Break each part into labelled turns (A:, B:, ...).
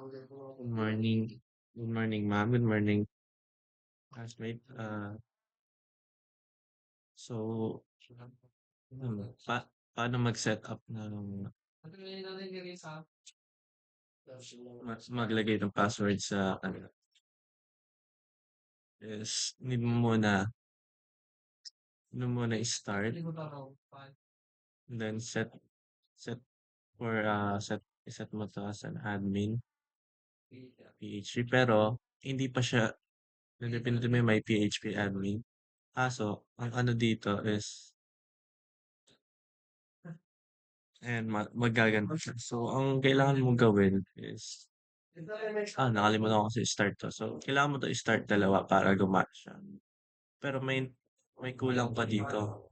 A: Good morning. Good morning, ma'am. Good morning, classmate. So, paano mag-set up ng maglagay ng password sa ano? Is need mo muna i-start, and then set set mo to as an admin PHP, pero hindi pa siya pindutin mo yung my PHP admin. Kaso, ang ano dito is ayan, magaganto siya. So, ang kailangan mong gawin is, nakalimutan ko kasi i-start 'to. So, kailangan mo 'to i-start dalawa para gumana siya. Pero may kulang pa dito.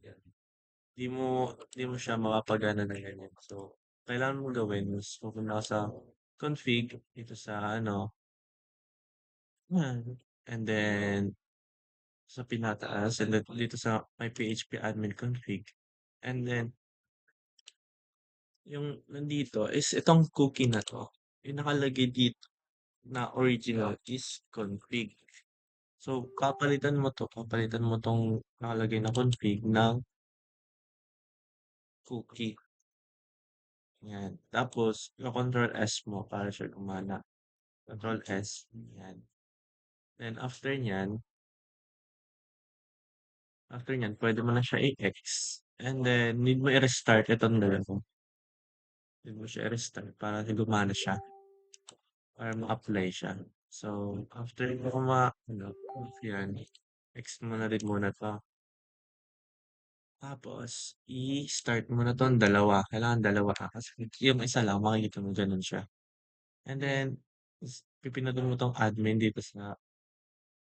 A: Di mo siya mapapagana ng ganyan. So, kailangan mong gawin is pupunta ka sa config dito sa ano, yan. And then sa pinataas, and then dito sa my PHP admin config. And then yung nandito is itong cookie na 'to, yung nakalagay dito na original is config. So, papalitan mo 'tong nakalagay na config ng cookie, 'yan. Tapos control S mo para siya gumana, control S, 'yan. Then after niyan puwede mo na siya i-X, and then need mo i-restart itong dalawa. Need mo siya i-restart para gumana siya, para ma-apply siya. So, after mo ma-ano, 'yan, X mo na din muna 'to. Tapos i-start mo na 'tong dalawa, kailangan dalawa, kasi yung isa lang makikita mo gano'n siya. And then pipindutin mo 'tong admin dito sa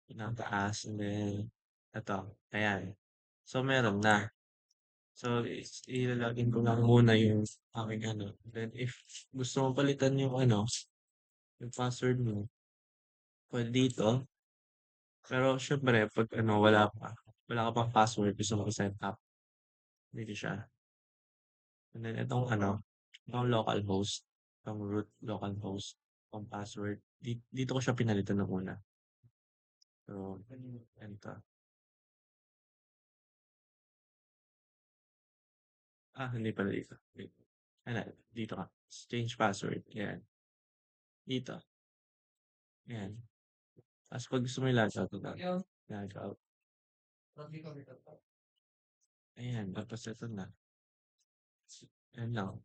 A: pinakataas, and then eto, ayan. So meron na. So ilalagin ko lang muna yung aking ano, then if gusto mo palitan yung ano, yung password mo, puwede dito. Pero siyempre 'pag ano wala ka pang password, gusto mo i-set up, dito siya. And then itong localhost, itong root localhost, itong password, dito ko siya pinalitan nung una. So, ganito. Hindi pala dito. Wait, dito ka. Change password. Yan. Dito. Yan. Tapos pag gusto mo i-logout, logout. Ayan. Tapos ito na. Ayan lang.